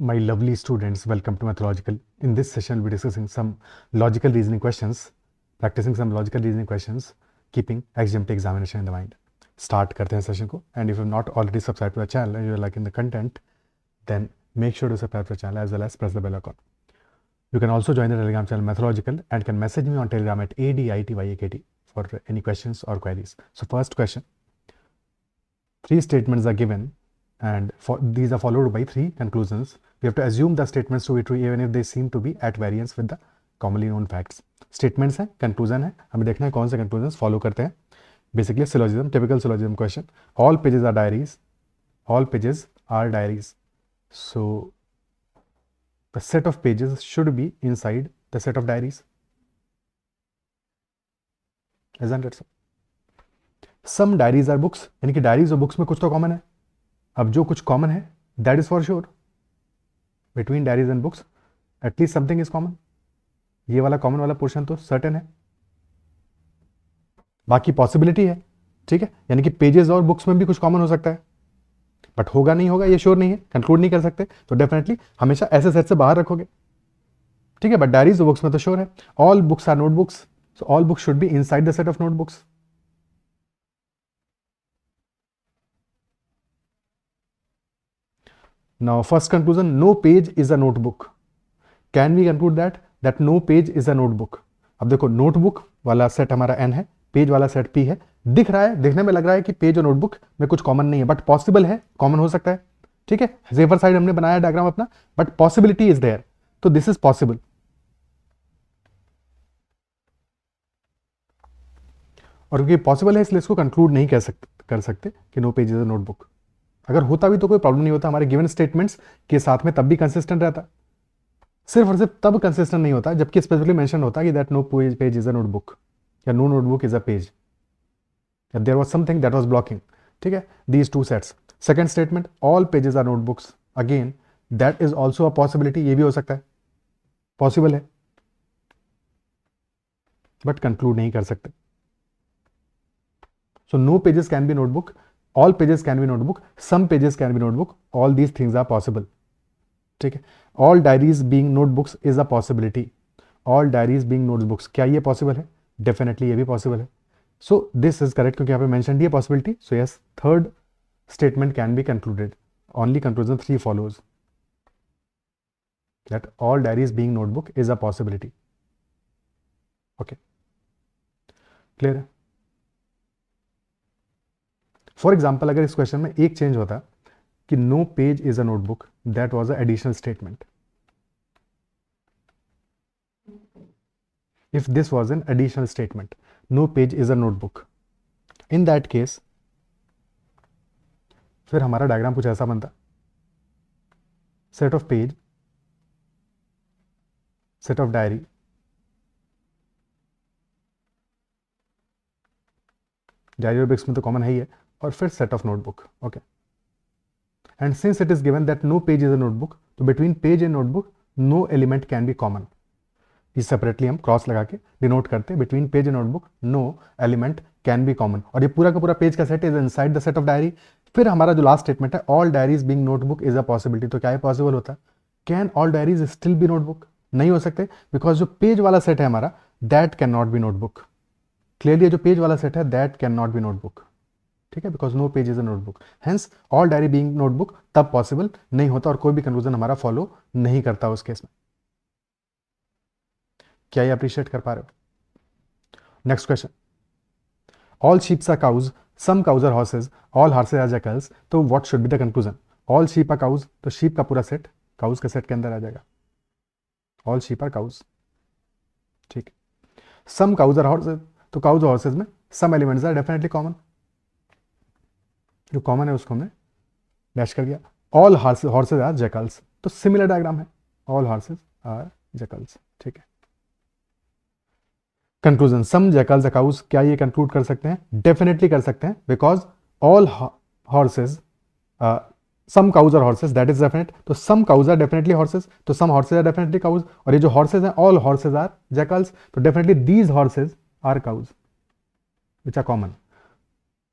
My lovely students, welcome to Mathological. In this session, we'll be discussing some logical reasoning questions, practicing some logical reasoning questions, keeping XGMT examination in the mind. Start करते हैं session को. And if you've not already subscribed to the channel and you're liking the content, then make sure to subscribe to the channel as well as press the bell icon. You can also join the Telegram channel Mathological and can message me on Telegram at ADITYAKT for any questions or queries. So first question, 3 statements are given and these are followed by 3 conclusions. We have to assume the statements to be true even if they seem to be at variance with the commonly known facts. Statements है, conclusion है, हमें देखना है कौन से conclusions follow करते हैं. Basically syllogism, typical syllogism question. All pages are diaries. All pages are diaries. So the set of pages should be inside the set of diaries. Isn't it so? Some diaries are books. यानी कि diaries और books में कुछ तो common है. अब जो कुछ common है, that is for sure. Between diaries and books, at least something is common. ये वाला common वाला portion तो certain है. बाकी possibility है, ठीक है. यानी कि pages और books में भी कुछ common हो सकता है. बट होगा नहीं होगा ये श्योर नहीं है, कंक्लूड नहीं कर सकते. तो डेफिनेटली हमेशा ऐसे सेट से बाहर रखोगे, ठीक है. बट डायरीज और बुक्स में तो श्योर है. All books are notebooks, so all books should be inside the set of notebooks. Now first conclusion, no page is a notebook. Can we conclude that no page is a notebook. अब देखो notebook वाला set हमारा N है, page वाला set P है. दिख रहा है, देखने में लग रहा है कि पेज और नोटबुक में कुछ कॉमन नहीं है, बट पॉसिबल है, कॉमन हो सकता है, ठीक है. सेफर साइड हमने बनाया डायग्राम अपना, बट पॉसिबिलिटी इज देयर, तो दिस इज पॉसिबल. और क्योंकि पॉसिबल है इसलिए इसको कंक्लूड नहीं कर सकते कि no page is a notebook. अगर होता भी तो कोई प्रॉब्लम नहीं होता, हमारे गिवन स्टेटमेंट्स के साथ में तब भी कंसिस्टेंट रहता. सिर्फ और सिर्फ तब कंसिस्टेंट नहीं होता जबकि स्पेसिफिकली मेंशन होता कि that no page is a notebook या no notebook is a page. There was something that was blocking, ठीक है. These two sets. Second statement, all pages are notebooks. Again, that is also a possibility. ये भी हो सकता है, possible है, but conclude नहीं कर सकते. So no pages can be notebook. All pages can be notebook. Some pages can be notebook. All these things are possible, ठीक है. All diaries being notebooks is a possibility. All diaries being notebooks. क्या ये possible है? Definitely ये भी possible है. So this is correct क्योंकि यहाँ पे mentioned ये possibility. So yes, third statement can be concluded. Only conclusion 3 follows. That all diaries being notebook is a possibility. Okay. Clear है? For example, अगर इस question में एक change होता कि no page is a notebook, that was an additional statement. If this was an additional statement, no page is a notebook, in that case फिर हमारा diagram कुछ ऐसा बनता, set of page, set of diary, diary और books में तो common है ही है, और फिर set of notebook. Okay. And since it is given that no page is a notebook, तो between page and notebook no element can be common. इस सेपरेटली हम क्रॉस लगा के डिनोट करते हैं, between page and notebook no element can be common. और ये पूरा का पूरा पेज का set is inside the set of diary. फिर हमारा जो लास्ट स्टेटमेंट है, all diaries being notebook is a possibility. तो क्या है पॉसिबल होता है? Can all diaries still be notebook? नहीं हो सकते, बिकॉज जो पेज वाला सेट है हमारा, that can not be notebook. Clearly जो पेज वाला सेट है that can not be notebook, ठीक है, because no page is a notebook. Hence all diary being notebook तब पॉसिबल नहीं होता और कोई भी कंक्लूजन हमारा फॉलो नहीं करता उस केस में. क्या ये अप्रिशिएट कर पा रहे हो? Next question, all sheeps are cows, some cows are horses, all horses are jackals. तो what should be the conclusion? All sheep are cows, तो शीप का पूरा सेट काउज के सेट के अंदर आ जाएगा. ऑल शीप आर काउज, ठीक. Some cows are horses, तो काउज और हॉर्सेज में some elements are definitely common. जो कॉमन है उसको हमने डैश कर दिया. ऑल हॉर्सेज आर जैकल्स, तो सिमिलर डायग्राम है, ऑल हॉर्सेज आर जैकल्स, ठीक है. Conclusion, some jackals are cows. क्या ये कंक्लूड कर सकते हैं? डेफिनेटली कर सकते हैं, because all horses, some cows are horses, that is definite. तो some cows are definitely horses, तो some horses are definitely cows. और ये जो हॉर्सेज हैं, ऑल हॉर्सेज आर जैकल्स, तो definitely these horses are cows which are common,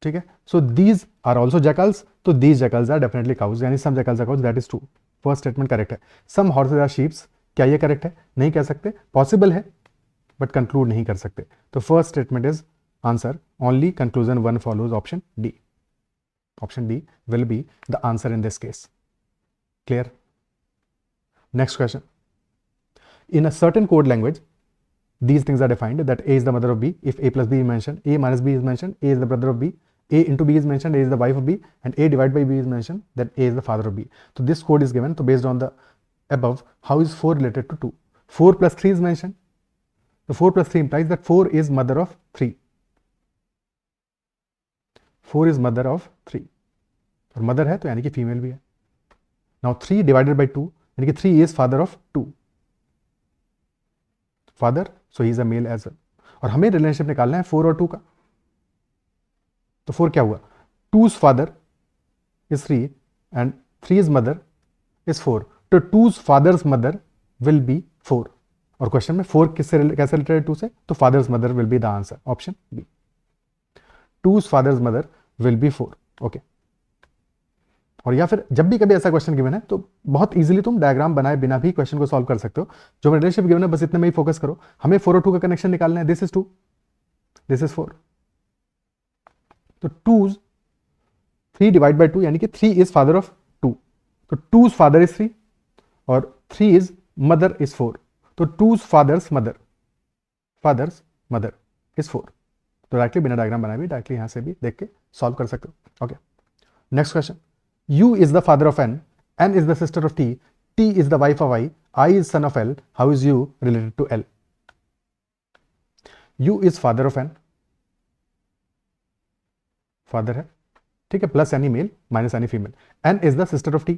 ठीक है. So these are also jackals, तो these jackals are definitely cows, यानी some jackals are cows, that is true. First statement correct है. सम horses are sheeps, क्या ये correct है? नहीं कह सकते, पॉसिबल है बट कंक्लूड नहीं कर सकते. तो first statement is answer. Only conclusion one follows. Option D. Option D will be the answer in this case. Clear? Next question. In a certain code language, these things are defined that A is the mother of B. If A plus B is mentioned, A minus B is mentioned, A is the brother of B. A into B is mentioned, A is the wife of B, and A divided by B is mentioned, then A is the father of B. So this code is given. So based on the above, how is 4 related to 2? 4 plus 3 is mentioned. So 4 plus 3 implies that 4 is mother of 3. 4 is mother of 3. और mother है तो यानी कि female भी है. Now 3 divided by 2, यानी कि 3 is father of 2. Father, so he is a male as well. और हमें रिलेशनशिप निकालना है 4 और 2 का. तो 4 क्या हुआ? 2's father is 3 and 3's mother is 4. तो 2's fathers mother will be 4. और क्वेश्चन में 4 किससे कैसे रिलेटेड 2 से? तो fathers mother will be the answer. Option B. 2's fathers mother will be 4. Okay. और या फिर जब भी कभी ऐसा क्वेश्चन गिवन है तो बहुत इजीली तुम डायग्राम बनाए बिना भी क्वेश्चन को सॉल्व कर सकते हो. जो रिलेशनशिप गिवन है बस इतने में ही फोकस करो. हमें 4 और 2 का कनेक्शन निकालना है. This is 2, this is 4. तो 3 डिवाइड बाय 2 यानी कि 3 इज फादर ऑफ 2. तो 2's फादर इज 3 और 3 इज मदर इज 4. तो 2's फादर्स मदर इज 4. तो डायरेक्टली बिना डायग्राम बनाए भी डायरेक्टली यहां से भी देख के सॉल्व कर सकते हो. Okay. Next question. U is the father of N is the sister of T is the wife of I is son of L. How is U related to L? U is father of N. Father है, ठीक है, plus any male minus any female. N is the sister of T.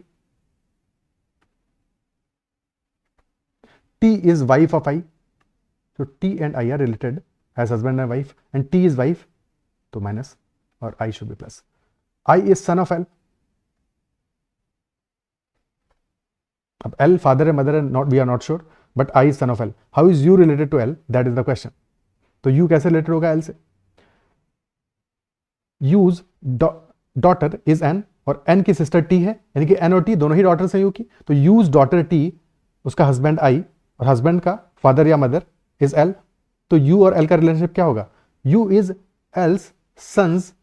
T is wife of I. So T and I are related as husband and wife, and T is wife, तो minus और I should be plus. I is son of L. अब L father है, mother है, not, we are not sure, but I is son of L. How is U related to L? That is the question. तो U कैसे related होगा L से? U's daughter is N और N की sister T है, यानी कि N और T दोनों ही डॉटर्स हैं U की. तो U's डॉटर T, उसका हस्बैंड I और हस्बैंड का फादर या मदर इज L. तो U और L का रिलेशनशिप क्या होगा? U is L's son's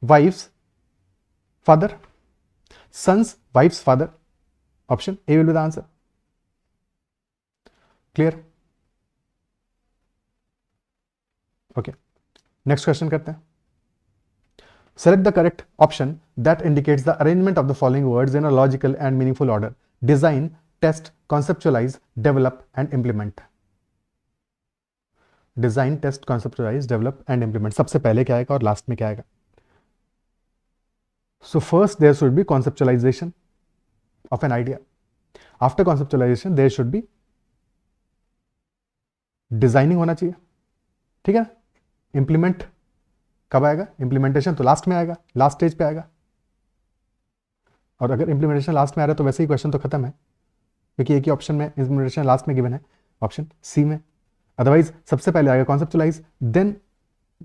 wife's father. Son's wife's father. Option A will be the answer. Clear? Okay. Next question करते हैं. Select the correct option that indicates the arrangement of the following words in a logical and meaningful order. Design, test, conceptualize, develop and implement. Design, test, conceptualize, develop and implement. सबसे पहले क्या आएगा और last में क्या आएगा? So first there should be conceptualization of an idea. After conceptualization there should be designing होना चाहिए, ठीक है. implement कब आएगा? implementation तो लास्ट में आएगा, लास्ट स्टेज पे आएगा. और अगर implementation लास्ट में आ रहा है तो वैसे ही क्वेश्चन तो खत्म है, क्योंकि एक ही ऑप्शन में implementation लास्ट में गिवन है, ऑप्शन सी में. अदरवाइज सबसे पहले आएगा conceptualize, then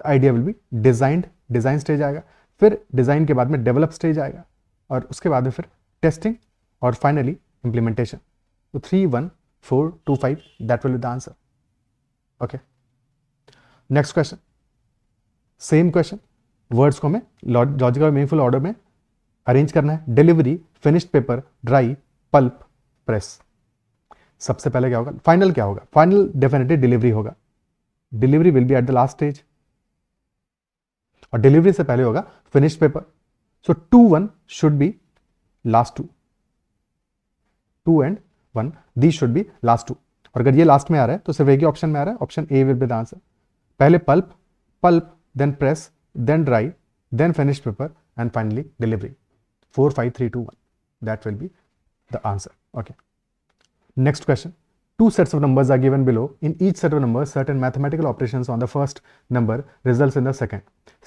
idea will be designed, design stage आएगा, फिर डिजाइन के बाद में डेवलप स्टेज आएगा, और उसके बाद में फिर टेस्टिंग और finally implementation. So 3, 1, 4, 2, 5, that will be the answer. Okay. Next question. Same question. Words को हमें logical और meaningful order में arrange करना है. Delivery, finished paper, dry, pulp, press. सबसे पहले क्या होगा? Final क्या होगा? Final definitely delivery होगा. Delivery will be at the last stage. और delivery से पहले होगा finished paper. So 2, 1 should be last 2. 2 and 1, these should be last 2. और अगर ये लास्ट में आ रहा है तो सिर्फ एक ही ऑप्शन में आ रहा है, option A will be the answer. पहले pulp, then press, then dry, then finish paper and finally delivery. 4, 5, 3, 2, 1, that will be the answer. Okay. Next question. Two sets of numbers are given below. In each set of numbers, certain mathematical operations on the first number results in the second.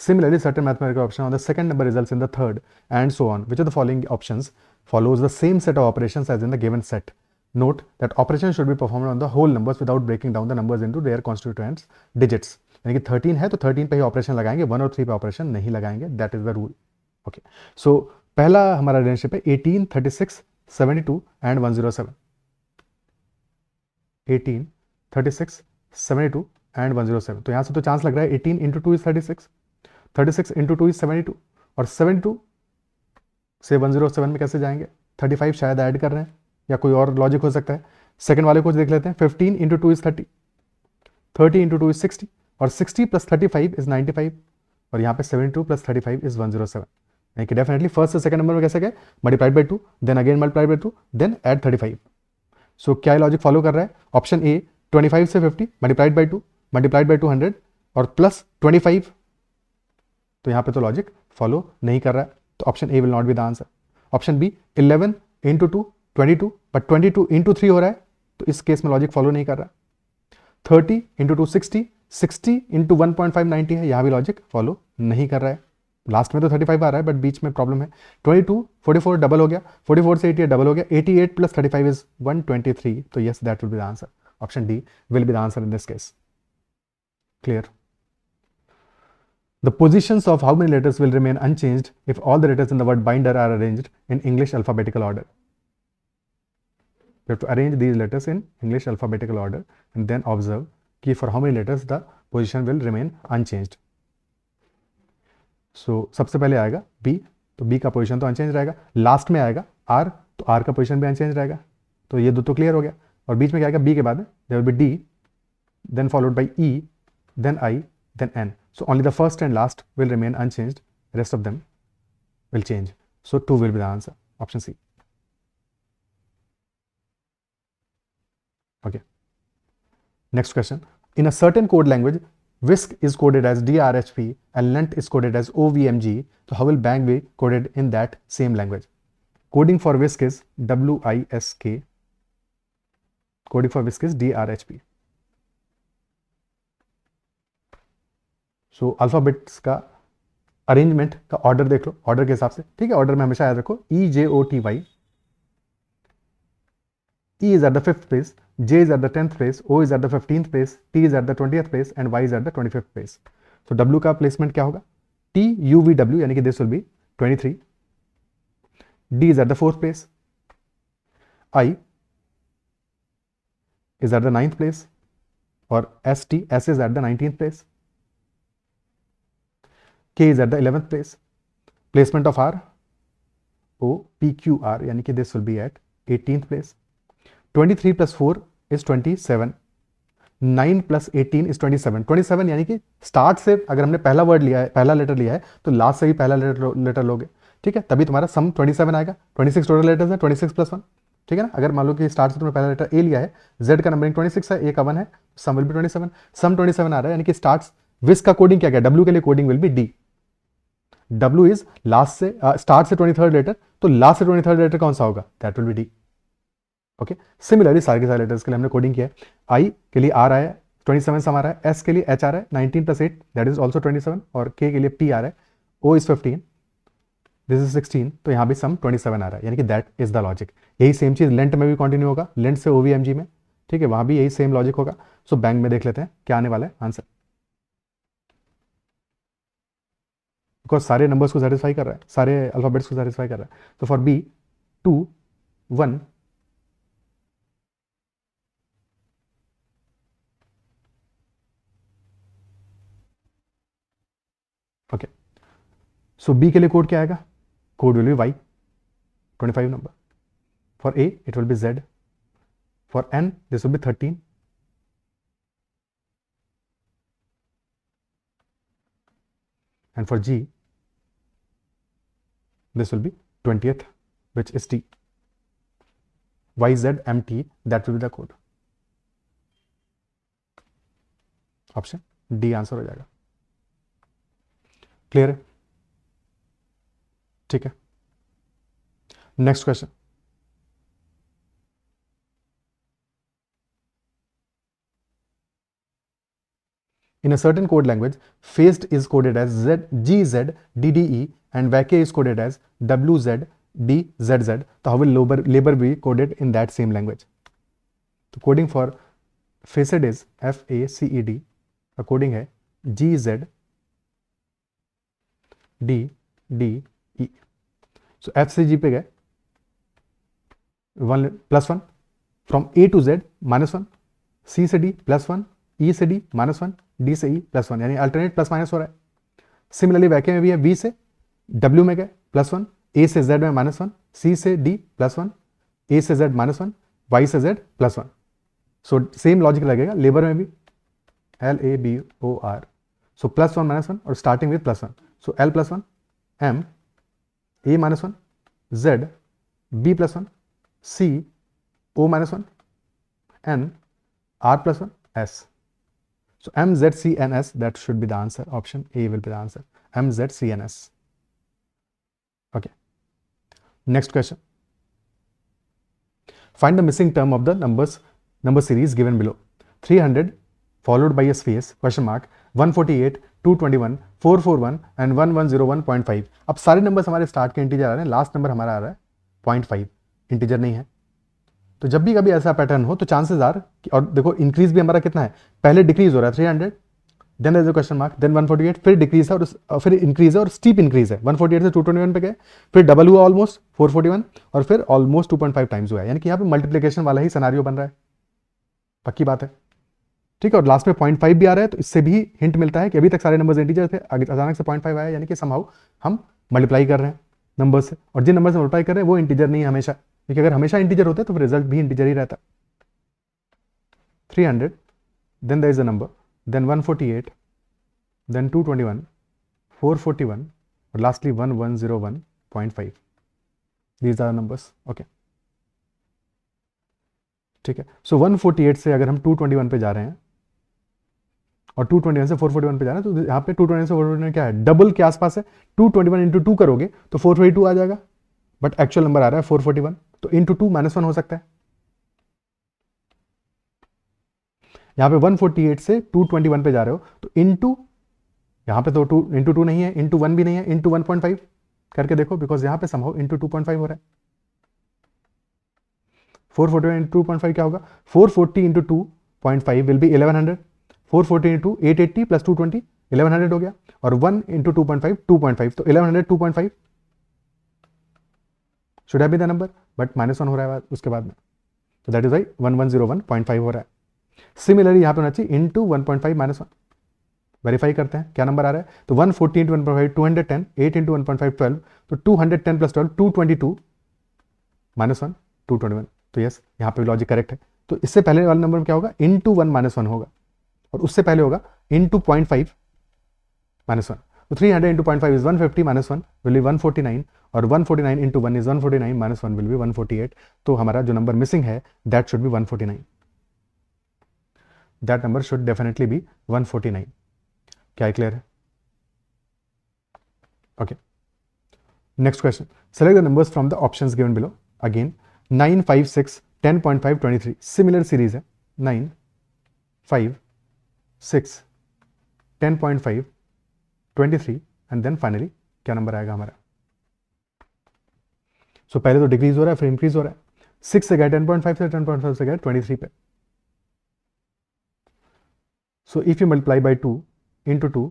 Similarly, certain mathematical operations on the second number results in the third, and so on. Which of the following options follows the same set of operations as in the given set? Note that operations should be performed on the whole numbers without breaking down the numbers into their constituents digits. यानी कि 13 है तो 13 पे ही operation लगाएंगे, 1 और 3 पे operation नहीं लगाएंगे. That is the rule. Okay. So पहला हमारा रिलेशनशिप है 18, 36 72 and 107. 18, 36, 72 and 107. तो यहाँ से तो चांस लग रहा है 18 इंटू 2 इज 36, 36 इंटू 2 इज 72, और 72 से 107 में कैसे जाएंगे? 35 शायद ऐड कर रहे हैं, या कोई और लॉजिक हो सकता है। सेकंड वाले को देख लेते हैं। 15 इंटू 2 इज 30, 30 इंटू 2 इज 60, और 60 प्लस 35 इज 95, और यहाँ पे 72 प्लस 35 इज 107। यानी कि डेफिनेटली फर्स्ट से सेकंड नंबर में कैसे गए? Multiplied by 2, then again multiplied by 2, then add 35। So क्या लॉजिक फॉलो कर रहा है? ऑप्शन ए 25 से 50 मल्टीप्लाइड बाई 2 मल्टीप्लाइड बाई 200 और प्लस 25। तो यहाँ पे तो लॉजिक फॉलो नहीं कर रहा है, तो option A will not be the answer. Option B 11 into 2 22, but 22 into 3 हो रहा है, तो इस केस में लॉजिक फॉलो नहीं कर रहा। 30 इंटू 2 60, 60 इंटू 1.5 90 है, यहाँ भी लॉजिक फॉलो नहीं कर रहा है। लास्ट में तो 35 आ रहा है, बट बीच में प्रॉब्लम है। 22 44 डबल हो गया, 44 से 88 डबल हो गया, 88 प्लस 35 इज 123। तो yes, that will be the answer. Option D will be the answer in this case. Clear? The positions of how many letters will remain unchanged if all the letters in the word binder are arranged in English alphabetical order? You have to arrange these letters in English alphabetical order and then observe कि for how many letters the position will remain unchanged. So सबसे पहले आएगा B, तो B का position तो unchange रहेगा। Last में आएगा R, तो R का पोजीशन भी अनचेंज रहेगा। तो ये दो तो क्लियर हो गया। और बीच में क्या आएगा? B के बाद there will be D, then followed by E, then I, then N. So only the first and last will remain unchanged. Rest of them will change. So 2 will be the answer. Option C. Okay. Next question. In a certain code language, Whisk is coded as DRHP and Lent is coded as OVMG. So how will Bang be coded in that same language? Coding for Whisk is WISK. Coding for Whisk is DRHP. So alphabets का arrangement का order देख लो, order के हिसाब से, ठीक है। Order में हमेशा याद रखो EJOTY, E is at the 5th place, J is at the 10th place, O is at the 15th place, T is at the 20th place and Y is at the 25th place. तो W का placement क्या होगा? TUVW, यानी कि this will B 23. D is at the 4th place, I is at the 9th place, और S is at the 19th place. K is at the 11th place. Placement of R, O, P, Q, R, यानी कि this will be at 18th place. 23 plus 4 is 27. 9 plus 18 is 27. 27 यानी कि start से अगर हमने पहला word लिया है, पहला लेटर लिया है, तो लास्ट से भी पहला लेटर लोगे, ठीक है। तभी तुम्हारा सम 27 आएगा। 26 टोटल लेटर्स है, 26 प्लस 1, ठीक है ना। अगर मान लो कि स्टार्ट से तुमने पहला लेटर ए लिया है, जेड का नंबरिंग 26 है, ए का 1 है, सम विल बी 27। सम 27 आ रहा है, यानी कि स्टार्ट विस का कोडिंग क्या क्या? डब्ल्यू के लिए coding will be D. W is last से स्टार्ट से 23rd लेटर, तो लास्ट से 23rd लेटर कौन सा होगा? That will B D. Okay, similarly सारे के सारे लेटर्स के लिए हमने कोडिंग किया है। I के लिए R आया है, 27 सम आ रहा है। S के लिए H आ रहा है, 19 प्लस 8 दैट इज ऑल्सो 27, और K के लिए P आ रहा है, O इज 15, दिस इज 16, तो यहाँ भी सम 27 आ रहा है, यानी कि दैट इज द लॉजिक। यही सेम चीज लेंट में भी कंटिन्यू होगा, लेंट से OVMG में, ठीक है, वहां भी यही सेम लॉजिक होगा। सो बैंक में देख लेते हैं क्या आने वाला है आंसर, बिकॉज सारे नंबर्स को सेटिस्फाई कर रहा है, सारे अल्फाबेट्स को सेटिस्फाई कर रहा है। तो for B 2 1 okay. So B के लिए कोड क्या आएगा? Code will be Y, 25 number. For A it will be Z, for N this will be 13, and for G this will be 20th, which is T. YZMT, that will be the code. Option D answer हो जाएगा। Clear है? ठीक है, next question. In a certain code language, phased is coded as GZ DDE and vacay is coded as WZ DZZ. So how will labor be coded in that same language? तो coding for phased is FACED, और coding है GZ DDE. So F से G पे गए, 1 +1, from A to Z -1, C से D +1, E से D -1, D से E +1, यानी अल्टरनेट प्लस माइनस हो रहा है। सिमिलरली वैक्यूम में भी है, V से W में गए +1, A से Z में -1, C से D +1, A से Z -1, Y से Z +1। सो सेम लॉजिक लगेगा लेबर में भी, LABOR, सो +1 -1 और starting with +1, so L +1 M, A -1 Z, B +1 C, O -1 N, R +1 S. So M, Z, C, N, S, that should be the answer. Option A will be the answer. M, Z, C, N, S. Okay. Next question. Find the missing term of the number series given below. 300 followed by a space, question mark, 148, 221, 441 and 1101.5. अब सारे numbers हमारे start के integer आ रहे हैं, last number हमारा आ रहा है 0.5, integer नहीं है। तो जब भी कभी ऐसा पैटर्न हो तो चांसेस आर, और देखो इंक्रीज भी हमारा कितना है, पहले डिक्रीज हो रहा है 300, then there is a question mark, then 148, फिर डिक्रीज है और फिर इंक्रीज है और स्टीप इंक्रीज है, 148 से 221 पे गए, फिर डबल हुआ ऑलमोस्ट 441 और फिर ऑलमोस्ट 2.5 टाइम्स हुआ है, यानी कि यहाँ पे मल्टीप्लिकेशन वाला ही सिनेरियो बन रहा है, पक्की बात है, ठीक है। और लास्ट में 0.5 भी आ रहा है, तो इससे भी हिंट मिलता है कि अभी तक सारे नंबर्स इंटीजर थे, अचानक से 0.5 आया, यानी कि समहाउ हम मल्टीप्लाई कर रहे हैं नंबर से, और जिन नंबर से मल्टीप्लाई कर रहे हैं वो इंटीजर नहीं है हमेशा, क्योंकि अगर हमेशा इंटीजर होते तो फिर रिजल्ट भी इंटीजर ही रहता। 300, then there is a number, then 148, then 221, 441 और lastly 1101.5, these are numbers, okay, ठीक है। सो 148 से अगर हम 221 पे जा रहे हैं और 221 से 441 पे जा रहे हैं, तो यहाँ पे 221 से 441 क्या है, डबल के आसपास है, 221 इंटू 2 करोगे तो 442 आ जाएगा, बट एक्चुअल नंबर आ रहा है 441, तो इंटू 2 -1 हो सकता है। यहाँ पे 148 से 221 पे जा रहे हो तो इंटू, यहाँ पे तो 2 इंटू 2 नहीं है, इंटू 1 भी नहीं है, इंटू 1.5 करके देखो, बिकॉज यहाँ पे समहाउ इंटू 2.5 हो रहा है। 441 इंटू 2.5 क्या होगा, 440 into 2.5 will be 1100, 440 into 880 plus 220 1100 हो गया, और 1 इंटू 2.5 2.5, तो 1100 2.5 should have been the number, but -1 हो रहा है उसके बाद में, तो दैट इज वाई 1101.5 हो रहा है। सिमिलरली यहाँ पे होना चाहिए इंटू 1.5 -1, वेरीफाई करते हैं क्या नंबर आ रहा है, तो 140 इंटू 1.5 210, 8 इंटू 1.5 12, तो 210 प्लस 12 222 -1 221, तो यस यहाँ पे लॉजिक करेक्ट है। तो इससे पहले वाला नंबर क्या होगा, इंटू 1 -1 होगा, और उससे पहले होगा इंटू 0.5 -1, तो 300 इंटू 0.5 इज 150 -1 विल बी 149, और 149 इंटू 1 इज 149 -1 विल बी 148, तो हमारा जो नंबर मिसिंग है that should be 149, that number should definitely be 149। क्या क्लियर है? Okay, next question, select the numbers from the options given below. Again 9, 5, 6, 10.5, 23, similar series है, 9, 5, 6, 10.5, 23 and then finally क्या number आएगा हमारा। सो पहले तो डिक्रीज हो रहा है, फिर इंक्रीज हो रहा है, 6 से गए 10.5 से, 10.5 से गए 23 पे। So if you multiply by 2 into 2,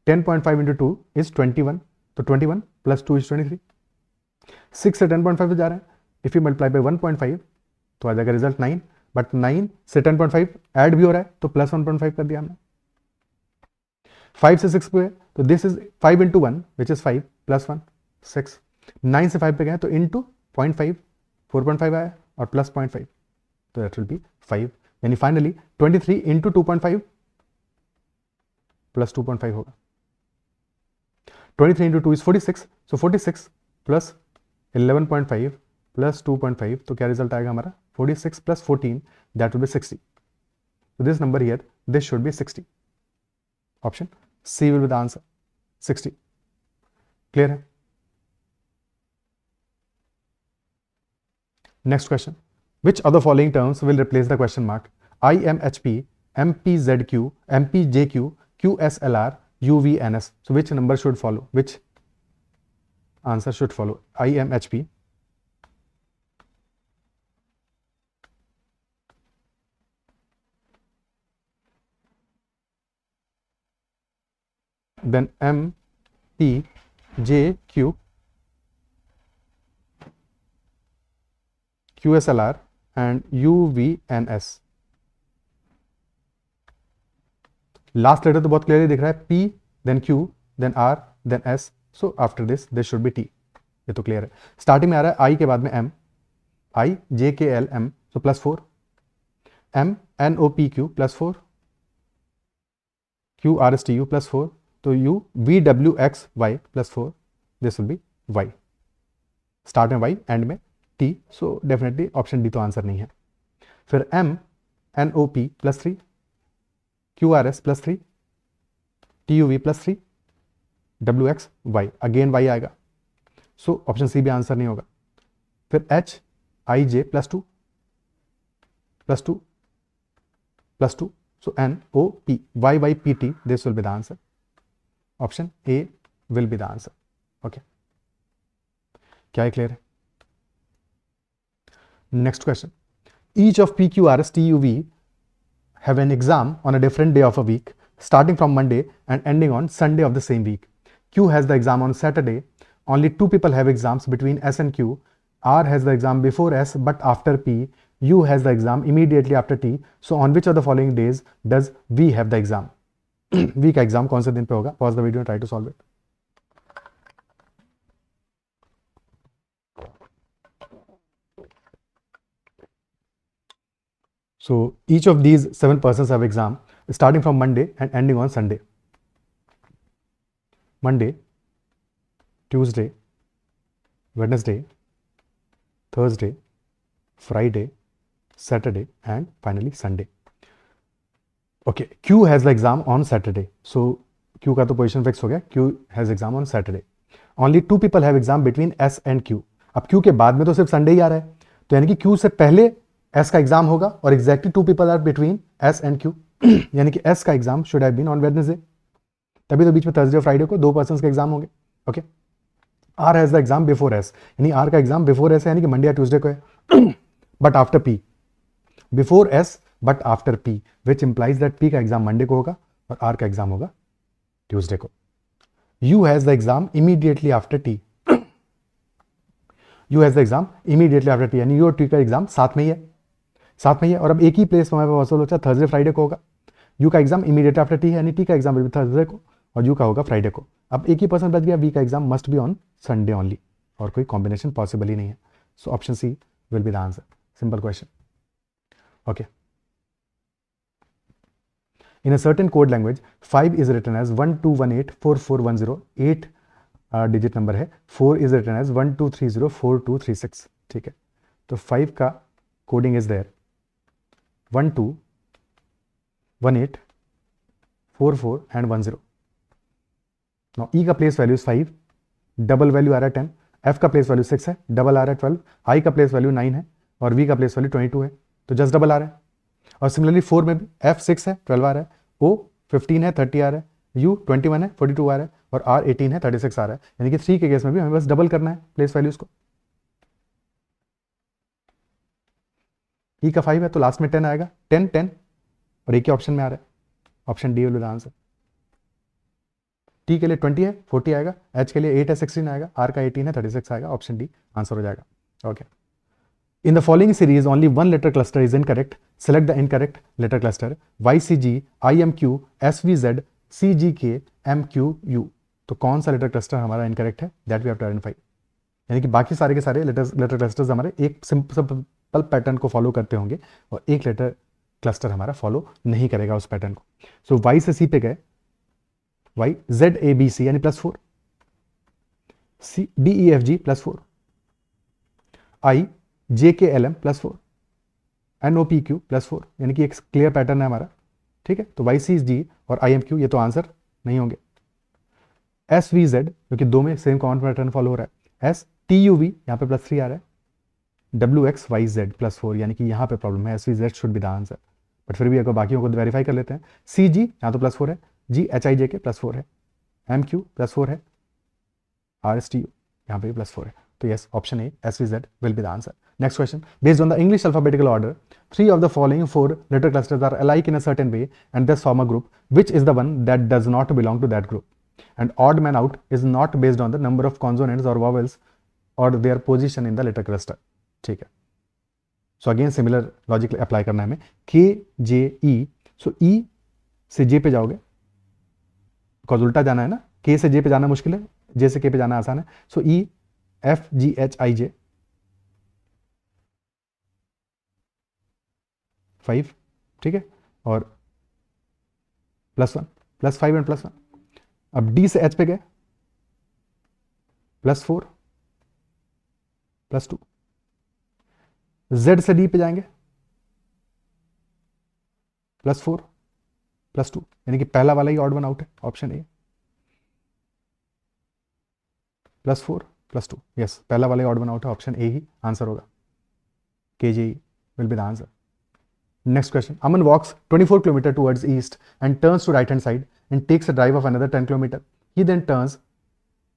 10.5 into 2 is 21, तो 21 प्लस 2 इज 23। 6 से 10.5 से जा रहे हैं, इफ यू मल्टीप्लाई बाई 1.5 तो आ जाएगा रिजल्ट 9, बट 9 से 10.5 ऐड भी हो रहा है तो प्लस 1.5 कर दिया हमने। 5 से 6 पे, तो this is 5 into 1 which is 5 plus 1 6, 9 से 5 पे गए तो इंटू 0.5 4.5 आया और प्लस 0.5, तो दैट विल बी 5, यानी फाइनली 23 इंटू 2.5 प्लस 2.5 होगा। 23 into 2 is 46, so 46 plus 11.5 plus 2.5, तो क्या रिजल्ट आएगा हमारा, 46 plus 14 that will B 60, so this number here, this should be 60, option C will be the answer, 60, clear है? Next question, which of the following terms will replace the question mark, IMHP, MPZQ, MPJQ, QSLR, UVNS, so which number should follow, which answer should follow, IMHP, then MPJQ, QSLR and UVNS. Last letter तो बहुत clearly दिख रहा है, P then Q then R then S, so after this should be T, ये तो clear है. Starting में आ रहा है I के बाद में M, I J K L M, so +4, M N O P Q +4, Q R S T U +4, तो U V W X Y +4, this will B Y. Start में Y, एंड में T, so definitely option D तो answer नहीं है. फिर M N O P +3, Q R S +3, T U V +3, W X Y, again Y आएगा, सो option सी भी answer नहीं होगा. फिर H I J +2 +2 +2, so N O P Y Y P T, this will be the answer. Option A will be the answer. Okay, क्या है, clear है? Next question. Each of P Q R S T U V have an exam on a different day of a week, starting from Monday and ending on Sunday of the same week. Q has the exam on Saturday. Only 2 people have exams between S and Q. R has the exam before S but after P. U has the exam immediately after T. So on which of the following days does V have the exam? V का exam कौन से दिन पे होगा? Pause the video and try to solve it. So each of these 7 persons have exam starting from Monday and ending on Sunday. Monday, Tuesday, Wednesday, Thursday, Friday, Saturday, and finally Sunday. Okay, Q has the exam on Saturday. So Q का तो position fix हो गया. Q has exam on Saturday. Only 2 people have exam between S and Q. अब Q के बाद में तो सिर्फ संडे ही आ रहा है, तो यानी कि Q से पहले S का एग्जाम होगा और exactly 2 people are between S and Q. यानी कि S का exam should have been on Wednesday, तभी तो बीच में थर्सडे और फ्राइडे को 2 पर्सन के एग्जाम होंगे. Okay, R has the exam before S, यानी R का एग्जाम बिफोर S है, यानी कि मंडे या ट्यूसडे को है. But after P, before S but after P, which implies that P का एग्जाम मंडे को होगा और R का एग्जाम होगा ट्यूसडे को. U has the exam immediately after T. U has the exam immediately after T, यानी U और T का एग्जाम साथ में ही है, और अब एक ही प्लेस हमारे पास होता है, थर्सडे फ्राइडे को होगा. U का एग्जाम इमीडिएट आफ्टर T है, यानी T का एग्जाम भी थर्सडे को और U का होगा फ्राइडे को. अब एक ही पर्सन बच गया, V का exam must be on Sunday only, और कोई कॉम्बिनेशन पॉसिबल ही नहीं है. So option C will be the answer. Simple question. Okay, in a certain code language 5 is written as 12184410, 8 digit number है. 4 is written as 12304236. ठीक है, तो 5 का coding is there 121844 and 10. Now E का place value 5, double value आ रहा है 10, F का प्लेस वैल्यू 6 है, डबल आ रहा है 12, आई का प्लेस वैल्यू 9 है और वी का प्लेस वैल्यू 22 है, तो जस्ट डबल आ रहा है. और सिमिलरली 4 में भी एफ 6 है, 12 आ रहा है, ओ 15 है, 30 आ रहा है, यू 21 है, 42 आ रहा है और आर 18 है, 36 आ रहा है. यानी कि 3 के केस में भी हमें बस डबल करना है प्लेस वैल्यूज को. ई का 5 है तो लास्ट में 10 आएगा, 10 10 और एक ही ऑप्शन में आ रहा है. Option D will be the answer. T के लिए 20 है, 40 आएगा, एच के लिए 8 है, 16 आएगा, आर का 18 है, 36 आएगा. ऑप्शन डी आंसर हो जाएगा. Okay, in the following series only one letter cluster is incorrect. Select the incorrect letter cluster. YCG, IMQ, SVZ, CGK, MQU. तो कौन सा लेटर क्लस्टर हमारा इनकरेक्ट है, that we have to identify. यानी कि बाकी सारे के सारे लेटर क्लस्टर्स हमारे एक सिंपल पैटर्न को फॉलो करते होंगे और एक लेटर क्लस्टर हमारा फॉलो नहीं करेगा उस पैटर्न को. सो Y से C पे गए, Y ZABC यानी +4, DEFG +4, I JKLM +4, NOPQ +4, यानी कि एक क्लियर पैटर्न है हमारा. ठीक है, तो YCG और IMQ ये तो आंसर नहीं होंगे. SVZ क्योंकि दो में सेम कॉमन पैटर्न फॉलो हो रहा है. STUV यहाँ पे +3 आ रहा है. WXYZ +4, यानी कि यहाँ पे प्रॉब्लम है. SVZ should be the answer, but फिर भी अगर बाकियों को वेरीफाई कर लेते हैं. CG यहाँ तो +4 है, GHIJK +4 है, MQ +4 है, RSTU यहाँ पे भी +4 है. तो yes, option A, SVZ will be the answer. Next question. Based on the English alphabetical order, 3 of the following 4 letter clusters are alike in a certain way and thus form a group. Which is the one that does not belong to that group? And odd man out is not based on the number of consonants or vowels or their position in the letter cluster. ठीक है, so again similar logic apply करना है हमें, के जे ई, सो ई से जे पे जाओगे, because उल्टा जाना है ना, के से जे पे जाना मुश्किल है, जे से के पे जाना आसान है, सो E F G H I जे 5, ठीक है, और +1 +5 एंड +1। अब डी से एच पे गए, +4 +2। जेड से डी पे जाएंगे, +4 +2, यानी कि पहला वाला ही ऑड वन आउट है, ऑप्शन ए, +4 +2, यस, पहला वाला ही ऑड वन आउट है, ऑप्शन ए ही आंसर होगा, K J will be the answer. Next question. Aman walks 24 km towards east and turns to right hand side and takes a drive of another 10 km. He then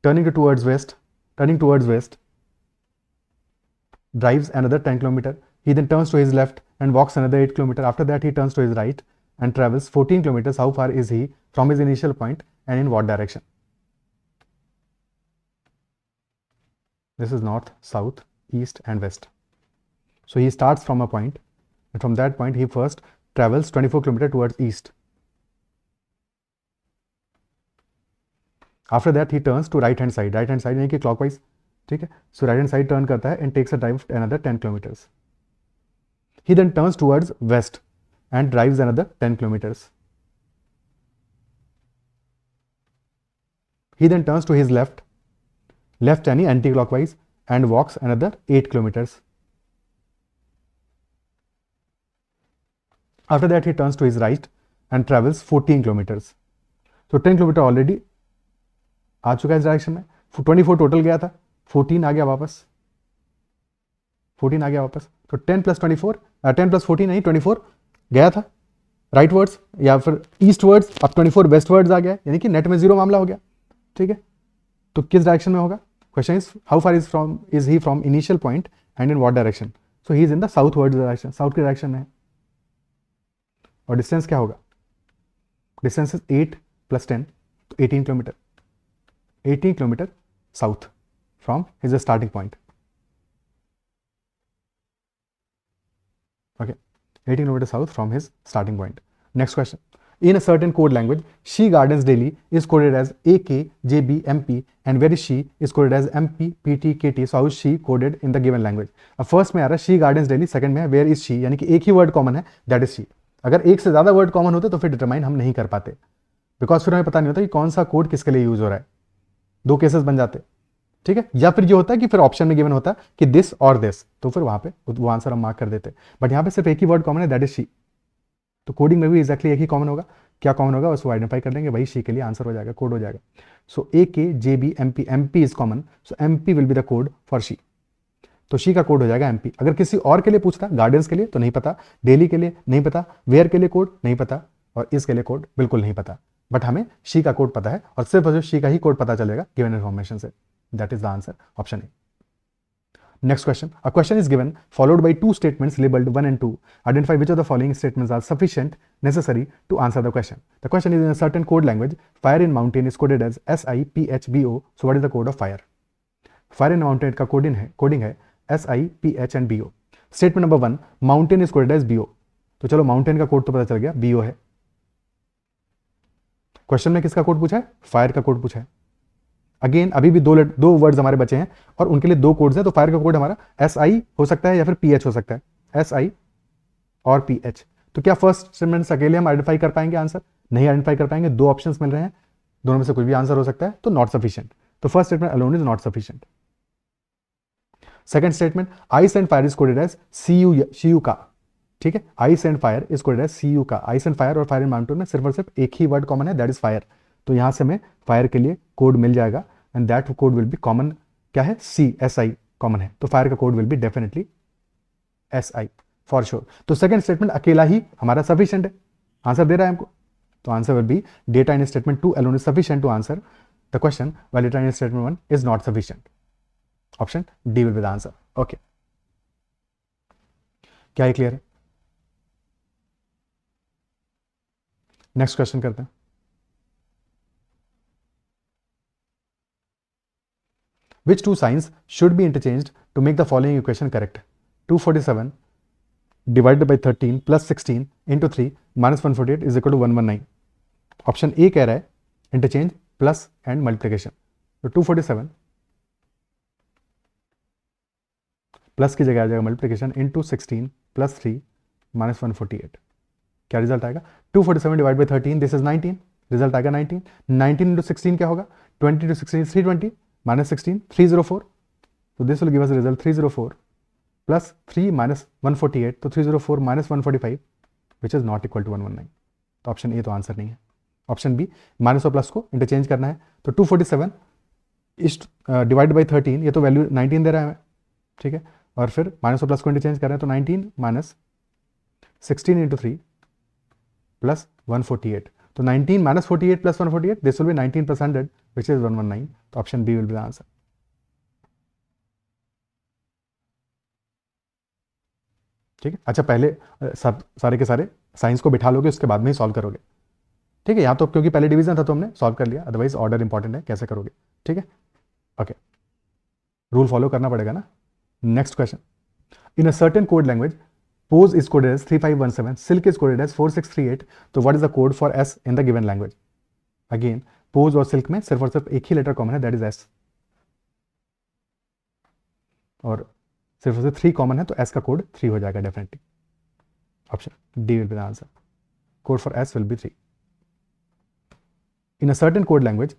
turning towards west, drives another 10 km. He then turns to his left and walks another 8 km. After that, he turns to his right and travels 14 kilometers. How far is he from his initial point and in what direction? This is north, south, east and west. So he starts from a point, and from that point he first travels 24 km towards east. After that he turns to right hand side यानी कि clockwise, ठीक है, so right hand side turn करता है and takes a drive another 10 kilometers. He then turns towards west and drives another 10 kilometers. He then turns to his left यानी anti-clockwise, and walks another 8 kilometers. After that he turns to his right and travels 14 kilometers. So 10 kilometer already आ चुका है इस direction में, 24 total गया था, 14 आ गया वापस, तो 10 + 24 10 + 14 नहीं, 24 गया था राइट वर्ड्स या फिर ईस्ट वर्ड्स, अब 24 वेस्ट वर्ड्स आ गया, यानी कि नेट में 0 मामला हो गया, ठीक है। तो किस डायरेक्शन में होगा? Question is how far is he from initial point and in what direction? So he is in the south words direction, south की डायरेक्शन में है। और डिस्टेंस क्या होगा? डिस्टेंस इज 8 + 10, तो 18 kilometre, 18 kilometer south from his starting point. Okay, 18 kilometer south from his starting point. Next question. In a certain code language, She Gardens Daily is coded as AK, JB, MP, and where is she is coded as MP, PT, KT. So how is she coded in the given language? अब first में आ रहा है She Gardens Daily, second में है Where is she, यानी कि एक ही वर्ड कॉमन है, that is she. अगर एक से ज्यादा वर्ड कॉमन होते तो फिर डिटरमाइन हम नहीं कर पाते, बिकॉज फिर हमें पता नहीं होता कि कौन सा कोड किसके लिए यूज हो रहा है, दो केसेस बन जाते, ठीक है। या फिर जो होता है कि फिर ऑप्शन में गिवन होता है कि दिस और दिस, तो फिर वहां पे वो आंसर हम मार्क कर देते, बट यहाँ पे सिर्फ एक ही वर्ड कॉमन है, दैट इज शी। तो कोडिंग में भी एग्जैक्टली एक ही कॉमन होगा, क्या कॉमन होगा उसको आइडेंटिफाई कर लेंगे, वही शी के लिए आंसर हो जाएगा, कोड हो जाएगा। So A K J B M P, M P is common, so M P will be the code for she, तो शी का कोड हो जाएगा एम पी। अगर किसी और के लिए पूछता, गार्डन्स के लिए तो नहीं पता, डेली के लिए नहीं पता, वेयर के लिए कोड नहीं पता, और इसके लिए कोड बिल्कुल नहीं पता, बट हमें शी का कोड पता है और सिर्फ शी का ही कोड पता चलेगा गिवन इन्फॉर्मेशन से। That is the answer, option A. Next question. A question is given followed by two statements labeled 1 and 2. Identify which of the following statements are sufficient, necessary to answer the question. The question is in a certain code language. Fire in mountain is coded as SIPHBO. So what is the code of fire? Fire in mountain का coding है SIPH and BO. Statement number 1. Mountain is coded as BO. तो चलो mountain का code तो पता चल गया, BO है। क्वेश्चन में किसका कोड पूछा है? फायर का कोड पूछा है। अगेन अभी भी दो वर्ड्स हमारे बचे हैं और उनके लिए दो कोड्स हैं, तो फायर का कोड हमारा SI हो सकता है या फिर PH हो सकता है, SI और PH। तो क्या फर्स्ट स्टेटमेंट अकेले हम आइडेंटिफाई कर पाएंगे आंसर? नहीं आइडेंटिफाई कर पाएंगे, दो ऑप्शंस मिल रहे हैं, दोनों में से कुछ भी आंसर हो सकता है, तो नॉट सफिशिएंट। तो first statement alone is not sufficient. Second statement ice and fire is coded as CU का, ठीक है, ice and fire is coded as CU का। आइस एंड फायर और फायर इन माउंटेन में सिर्फ और सिर्फ एक ही वर्ड कॉमन है, दैट इज फायर। तो यहां से हमें फायर के लिए कोड मिल जाएगा and that code will B common, क्या है? SI कॉमन है, तो फायर का code will be definitely SI for sure. तो सेकंड स्टेटमेंट अकेला ही हमारा सफिशिएंट है, आंसर दे रहा है हमको, तो answer will be data in statement 2 alone is sufficient to answer the question, while data in statement 1 is not sufficient. Option D will be the answer. Okay, क्या ये clear है? नेक्स्ट क्वेश्चन करते हैं। Which two signs should be interchanged to make the following equation correct? 247 divided by 13 plus 16 into 3 minus 148 is equal to 119. Option A कह रहा है interchange plus and multiplication. तो 247 plus की जगह आ जाएगा मल्टीप्लिकेशन इंटू 16 प्लस 3 माइनस 148. क्या result आएगा? 247 divide by 13 this is 19. Result आएगा 19. 19 इंटू 16 क्या होगा? 20 इंटू 16 320 माइनस 16 304. तो this will give us result 304 plus 3 minus 148. तो 304 minus 145 which is not equal to 119. तो ऑप्शन ए तो आंसर नहीं है. ऑप्शन बी माइनस और प्लस को इंटरचेंज करना है. तो 247 इस डिवाइड बाई 13 ये तो वैल्यू 19 दे रहा है हमें, ठीक है, और फिर माइनस और प्लस को इंटरचेंज कर रहे हैं तो 19 माइनस 16 इंटू 3 प्लस 148. तो 19 minus 48 plus 148 this will be 19 plus 100 which is 119. तो option B will be the answer. ठीक है. अच्छा पहले सब सारे के सारे साइंस को बिठा लोगे, उसके बाद में ही सॉल्व करोगे. ठीक है. यहाँ तो क्योंकि पहले डिवीजन था तो हमने सॉल्व कर लिया, अदरवाइज ऑर्डर इंपॉर्टेंट है कैसे करोगे. ठीक है. ओके, रूल फॉलो करना पड़ेगा ना. Next question. In a certain code language pose is coded as 3517, silk is coded as 4638. तो what is the code for S in the given language? Again pose और सिल्क में सिर्फ और सिर्फ एक ही लेटर कॉमन है, दैट इज एस, और सिर्फ और सिर्फ 3 कॉमन है, तो एस का कोड 3 हो जाएगा definitely. Option D will be the answer. Code for S will be 3. In a certain code language,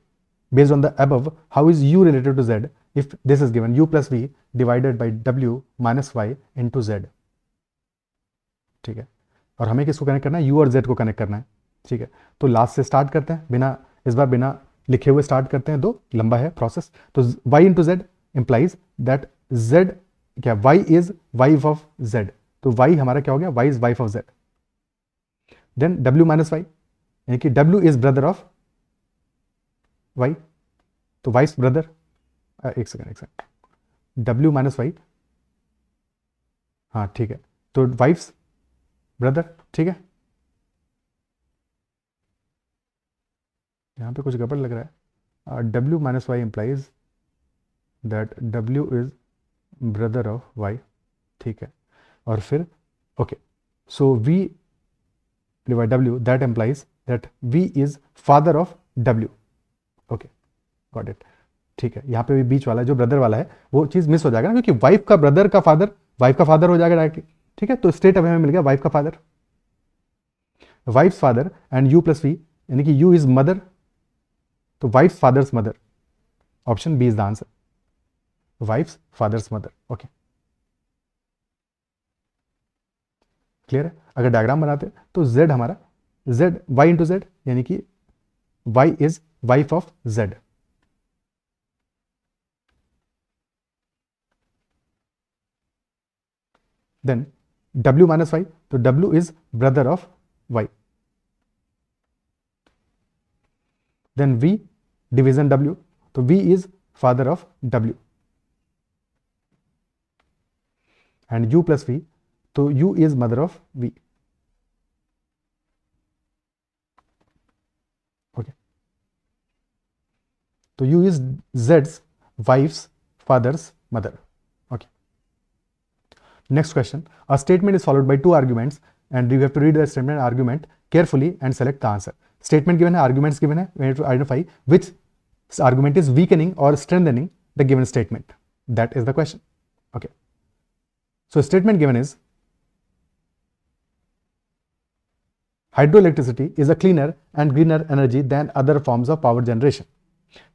based on the above, how is u related to z if this is given u plus v divided by w minus y into z? ठीक है. और हमें किसको connect करना है? u और z को connect करना है. ठीक है. तो लास्ट से स्टार्ट करते हैं, बिना इस बार बिना लिखे हुए स्टार्ट करते हैं, दो लंबा है प्रोसेस. तो y into Z implies that z क्या, y is wife of z. तो y हमारा क्या हो गया? y is wife of z. Then w minus y यानी कि w is brother of Y, तो वाइस ब्रदर, एक सेकंड, W माइनस वाई, हाँ ठीक है, तो वाइफ्स ब्रदर. ठीक है. यहाँ पे कुछ गड़बड़ लग रहा है. W minus Y implies that W is brother of Y. ठीक है. और फिर okay, so V divide W that implies that V is father of W. Okay, got it. ठीक है. यहाँ पे भी बीच वाला जो ब्रदर वाला है वो चीज़ मिस हो जाएगा ना, क्योंकि वाइफ का ब्रदर का फादर वाइफ का फादर हो जाएगा डायरेक्टली. ठीक है. तो स्टेट अवे हमें मिल गया वाइफ का father, wife father and u प्लस वी यानी कि u इज मदर, तो wife father's mother. Option B is the answer, wife father's mother. Okay, clear है. अगर डायग्राम बनाते तो z हमारा z y इंटू जेड यानी कि y is wife of z. Then w minus Y, तो w is brother of y. Then v division w, तो v is father of w. And u plus v, तो u is mother of v. Okay, तो u is z's wife's father's mother. Okay, next question. A statement is followed by two arguments and you have to read the statement argument carefully and select the answer. Statement given है, arguments given है, we have to identify which argument is weakening or strengthening the given statement. That is the question. Okay, so statement given is hydroelectricity is a cleaner and greener energy than other forms of power generation.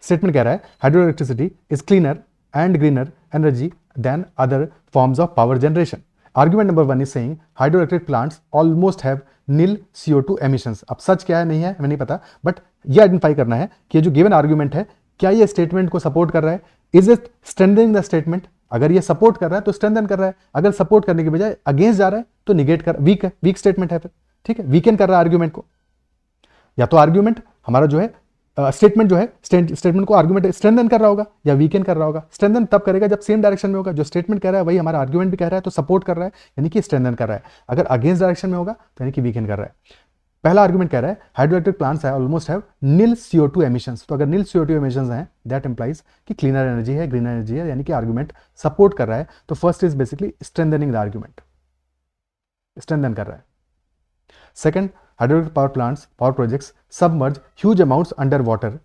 Statement कह रहा है hydroelectricity is cleaner and greener energy than other forms of power generation. Argument number 1 is saying hydroelectric plants almost have nil CO2 emissions. अब सच क्या है नहीं है हमें नहीं पता, बट ये आइडेंटिफाई करना है कि ये जो गिवन आर्ग्यूमेंट है क्या ये स्टेटमेंट को सपोर्ट कर रहा है. Is it strengthening the statement? अगर ये सपोर्ट कर रहा है तो स्ट्रेंथन कर रहा है, अगर सपोर्ट करने की बजाय अगेंस्ट जा रहा है तो निगेट कर, वीक है, वीक स्टेटमेंट है फिर. ठीक है, वीकेन कर रहा है आर्ग्यूमेंट को. या तो आर्ग्यूमेंट हमारा जो है स्टेटमेंट जो है स्टेटमेंट को आर्गुमेंट स्ट्रेंथन कर रहा होगा या वीकेन कर रहा होगा. स्ट्रेंथन तब करेगा जब सेम डायरेक्शन में होगा. जो स्टेटमेंट कह रहा है वही हमारा आर्गुमेंट भी कह रहा है, तो सपोर्ट कर रहा है यानी कि स्ट्रेंथन कर रहा है. अगर अगेंस्ट डायरेक्शन में होगा तो यानी कि वीकेन कर रहा है. पहला आर्गुमेंट कह रहा है हाइड्रोइलेक्ट्रिक प्लांट्स है almost have nil CO2 emissions. तो अगर नील CO2 एमिशंस हैं दैट इंप्लाइज कि क्लीनर एनर्जी है, ग्रीनर एनर्जी है, यानी कि आर्गुमेंट सपोर्ट कर रहा है. तो first is basically strengthening the argument. Strengthen कर रहा है। Second, hydraulic power plants, power projects submerge huge amounts under water,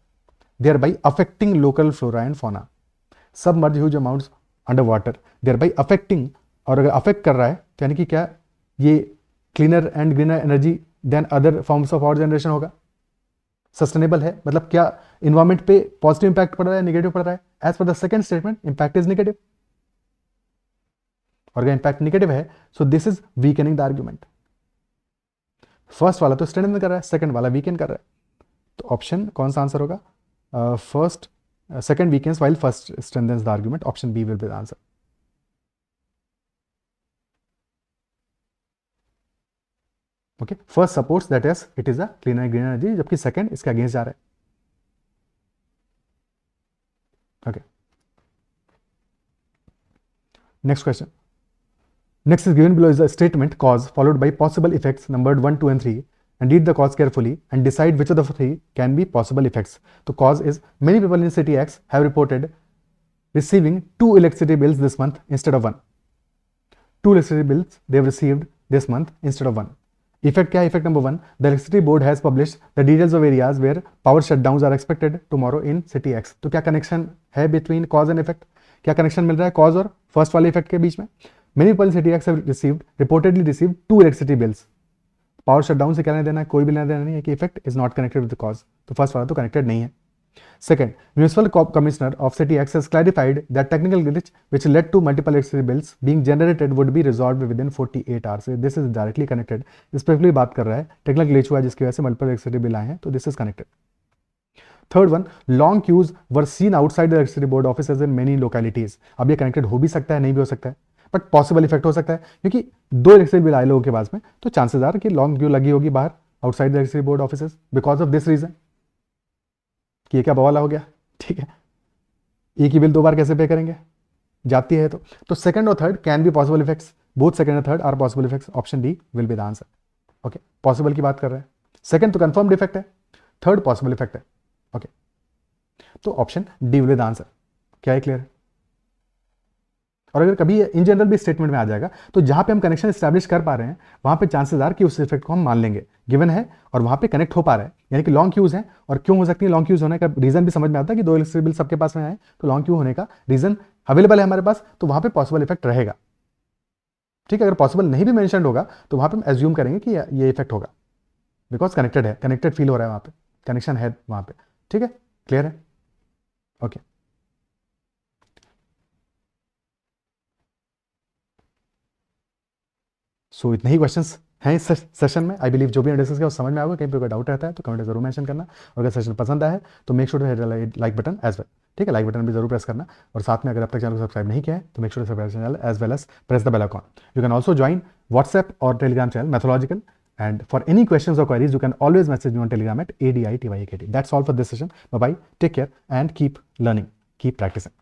thereby affecting local flora and fauna. Submerge huge amounts under water, thereby affecting, और अगर affect कर रहा है तो यानी कि क्या, ये cleaner and greener energy than other forms of power generation होगा, सस्टेनेबल है, मतलब क्या इन्वायरमेंट पे पॉजिटिव इंपैक्ट पड़ रहा है, नेगेटिव पड़ रहा है। As per the second statement impact is negative, और अगर इंपैक्ट नेगेटिव है so this is weakening the argument. First वाला तो स्ट्रेंथन कर रहा है, सेकंड वाला वीकन कर रहा है, तो ऑप्शन कौन सा आंसर होगा? First, second weakens while first strengthens the argument, option B will be the answer. Okay, first supports that is it is a cleaner green energy, जबकि सेकंड इसके अगेंस्ट जा रहा है। Okay, next question. Next is given below is a statement cause followed by possible effects numbered 1, 2 and 3, and read the cause carefully and decide which of the three can be possible effects. So cause is many people in city X have reported receiving 2 electricity bills this month instead of 1. 2 electricity bills they have received this month instead of 1. Effect क्या है? Effect number 1, the electricity board has published the details of areas where power shutdowns are expected tomorrow in city X. तो क्या connection है between cause and effect? क्या connection मिल रहा है cause और first वाले effect के बीच में? Many people in city X have reportedly received 2 electricity bills. Power shutdown से क्या लेना देना है? कोई भी लेना देना नहीं है कि effect is not connected with the cause, तो फर्स्ट वाला तो कनेक्टेड नहीं है. Second, municipal commissioner of city X has clarified that technical glitch which led to multiple electricity bills being generated would be resolved within 48 hours. This is directly connected. Specifically बात कर रहा है technical glitch हुआ जिसकी वजह से multiple electricity bill आए हैं, तो this is connected. Third one, long queues were seen outside the electricity board offices in many localities. अब ये कनेक्टेड हो भी सकता है, नहीं भी हो सकता है, बट पॉसिबल इफेक्ट हो सकता है क्योंकि 2 इलेक्ट्रिसिटी बिल आए लोगों के पास में, तो चांसेस आर कि लॉन्ग क्यू लगी होगी बाहर outside the electricity board offices because of this reason कि ये क्या बवाला हो गया. ठीक है, एक ही बिल 2 बार कैसे पे करेंगे, जाती है तो सेकंड और third can be possible effects, both second और third are possible effects. Option D will be the answer. Okay, possible की बात कर रहे हैं, सेकंड तो कंफर्म्ड इफेक्ट है, थर्ड पॉसिबल इफेक्ट है. ओके, तो option D will be the answer. क्या है क्लियर है? और अगर कभी इन जनरल भी स्टेटमेंट में आ जाएगा तो जहां पे हम कनेक्शन स्टैब्लिश कर पा रहे हैं वहां पे चांसेस आर कि उस इफेक्ट को हम मान लेंगे, गिवन है और वहां पे कनेक्ट हो पा रहा है, यानी कि लॉन्ग क्यूज है. और क्यों हो सकती है लॉन्ग क्यूज होने का रीजन भी समझ में आता है कि 2 इलेक्ट्रिसिटी बिल सबके पास में आए, तो लॉन्ग क्यू होने का रीजन अवेलेबल है हमारे पास, तो वहां पे पॉसिबल इफेक्ट रहेगा. ठीक है, अगर पॉसिबल नहीं भी मेंशन होगा तो वहां पे हम एज्यूम करेंगे कि ये इफेक्ट होगा बिकॉज कनेक्टेड है, कनेक्टेड फील हो रहा है, वहां पे कनेक्शन है वहां पे. ठीक है, क्लियर है? ओके, सो इतने ही क्वेश्चंस हैं इस सेशन में. आई बिलीव जो भी डिस्कस किया समझ में आएगा. कहीं पे कोई डाउट रहता है तो कमेंट में जरूर मेंशन करना, और अगर सेशन पसंद आया है तो make sure to hit like button as well. ठीक है, लाइक बटन भी जरूर प्रेस करना, और साथ में अगर अब तक चैनल को सब्सक्राइब नहीं किया है तो make sure to subscribe channel as well as press the bell icon. You can also join WhatsApp और Telegram channel mythological, and for any questions or queries you can always message me on telegram at ADITYAKT. That's all for this session. Bye bye, take care and keep learning, keep practicing.